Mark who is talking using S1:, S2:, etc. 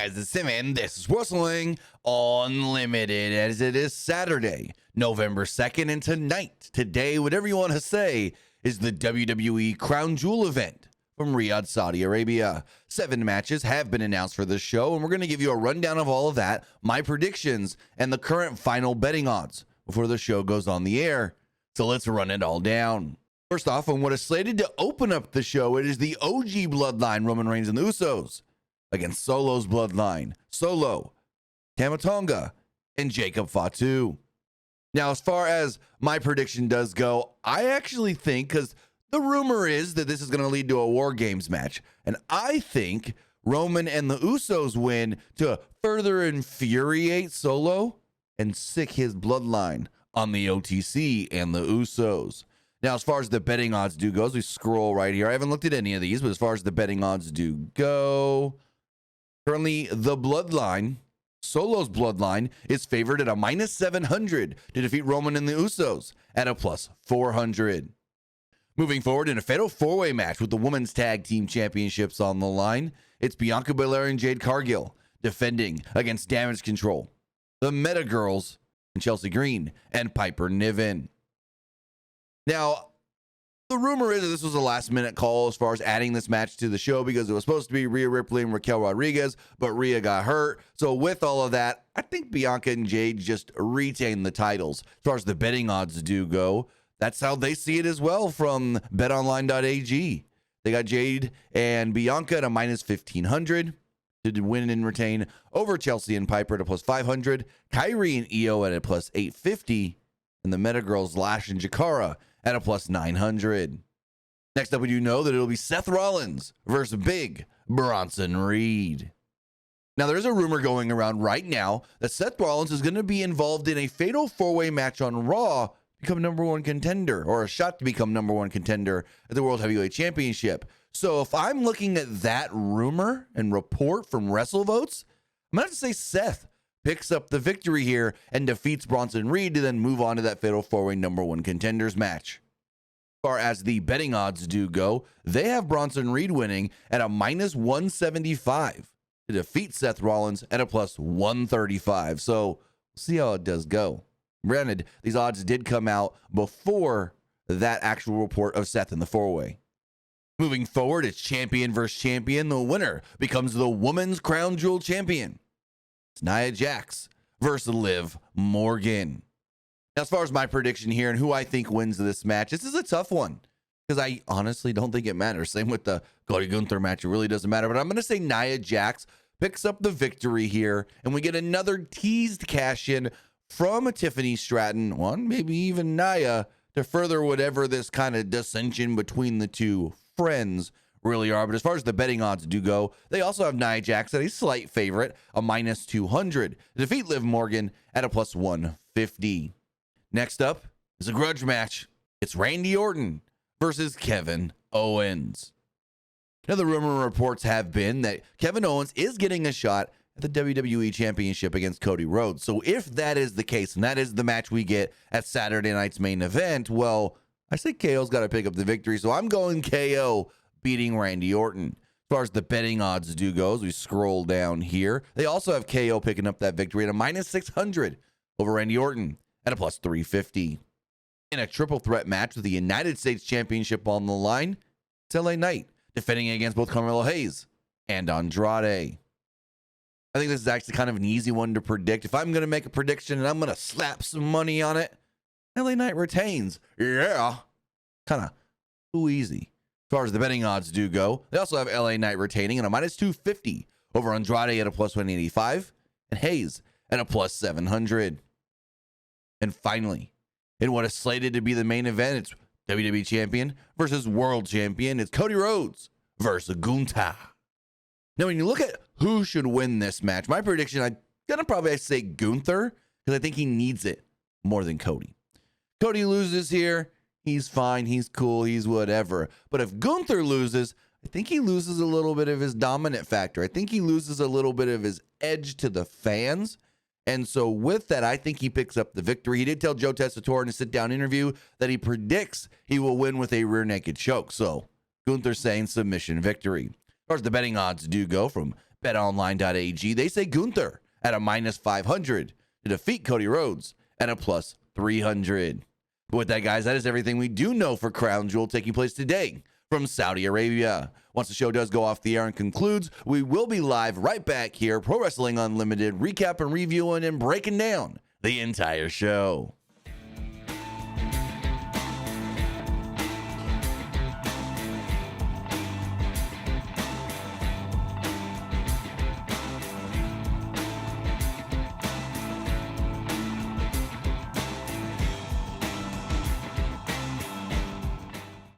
S1: guys, it's Tim, and this is Wrestling Unlimited, as it is Saturday, November 2nd, and today, whatever you want to say, is the WWE Crown Jewel event from Riyadh, Saudi Arabia. 7 matches have been announced for this show, and we're going to give you a rundown of all of that, my predictions, and the current final betting odds before the show goes on the air. So let's run it all down. First off, on what is slated to open up the show, it is the OG bloodline, Roman Reigns and the Usos, against Solo's bloodline, Solo, Tama Tonga, and Jacob Fatu. Now, as far as my prediction does go, I actually think, because the rumor is that this is going to lead to a War Games match, and I think Roman and the Usos win to further infuriate Solo and sick his bloodline on the OTC and the Usos. Now, as far as the betting odds do go, as we scroll right here, I haven't looked at any of these, but as far as the betting odds do go, currently the bloodline, Solo's bloodline, is favored at a minus 700 to defeat Roman and the Usos at a plus 400. Moving forward in a fatal 4-way match with the Women's Tag Team Championships on the line, it's Bianca Belair and Jade Cargill defending against Damage Control, the Meta Girls, and Chelsea Green and Piper Niven. Now, the rumor is that this was a last-minute call as far as adding this match to the show because it was supposed to be Rhea Ripley and Raquel Rodriguez, but Rhea got hurt. So with all of that, I think Bianca and Jade just retain the titles. As far as the betting odds do go, that's how they see it as well from betonline.ag. They got Jade and Bianca at a minus 1,500 to win and retain over Chelsea and Piper at a plus 500, Kyrie and Io at a plus 850, and the Meta Girls Lash and Jakara at a plus 900. Next up, we do know that it'll be Seth Rollins versus Big Bronson Reed. Now, there's a rumor going around right now that Seth Rollins is going to be involved in a fatal 4-way match on Raw, become number 1 contender, or a shot to become number 1 contender at the World Heavyweight Championship. So if I'm looking at that rumor and report from WrestleVotes, I'm going to have to say Seth picks up the victory here and defeats Bronson Reed to then move on to that fatal 4-way number 1 contenders match. As far as the betting odds do go, they have Bronson Reed winning at a minus 175 to defeat Seth Rollins at a plus 135. So we'll see how it does go. Granted, these odds did come out before that actual report of Seth in the 4-way. Moving forward, it's champion versus champion. The winner becomes the Women's Crown Jewel champion. It's Nia Jax versus Liv Morgan. Now, as far as my prediction here and who I think wins this match, this is a tough one because I honestly don't think it matters. Same with the Cody Gunther match. It really doesn't matter. But I'm going to say Nia Jax picks up the victory here, and we get another teased cash-in from Tiffany Stratton, one, maybe even Nia, to further whatever this kind of dissension between the two friends really are. But as far as the betting odds do go, they also have Nia Jax at a slight favorite, a minus 200, to defeat Liv Morgan at a plus 150. Next up is a grudge match. It's Randy Orton versus Kevin Owens. Now, the rumor reports have been that Kevin Owens is getting a shot at the WWE Championship against Cody Rhodes. So if that is the case, and that is the match we get at Saturday night's main event, well, I say KO's got to pick up the victory, so I'm going KO beating Randy Orton. As far as the betting odds do go, as we scroll down here, they also have KO picking up that victory at a minus 600 over Randy Orton at a plus 350. In a triple threat match with the United States Championship on the line, it's LA Knight defending against both Carmelo Hayes and Andrade. I think this is actually kind of an easy one to predict. If I'm going to make a prediction and I'm going to slap some money on it, LA Knight retains. Yeah. Kind of too easy. As far as the betting odds do go, they also have LA Knight retaining at a minus 250 over Andrade at a plus 185 and Hayes at a plus 700. And finally, in what is slated to be the main event, it's WWE Champion versus World Champion. It's Cody Rhodes versus Gunther. Now, when you look at who should win this match, my prediction, I'm going to probably say Gunther because I think he needs it more than Cody. Cody loses here. He's fine. He's cool. He's whatever. But if Gunther loses, I think he loses a little bit of his dominant factor. I think he loses a little bit of his edge to the fans. And so with that, I think he picks up the victory. He did tell Joe Tessitore in a sit-down interview that he predicts he will win with a rear naked choke. So Gunther saying submission victory. As far as the betting odds do go from BetOnline.ag, they say Gunther at a -500 to defeat Cody Rhodes at a +300. But with that, guys, that is everything we do know for Crown Jewel taking place today from Saudi Arabia. Once the show does go off the air and concludes, we will be live right back here, Pro Wrestling Unlimited, recap and reviewing and breaking down the entire show.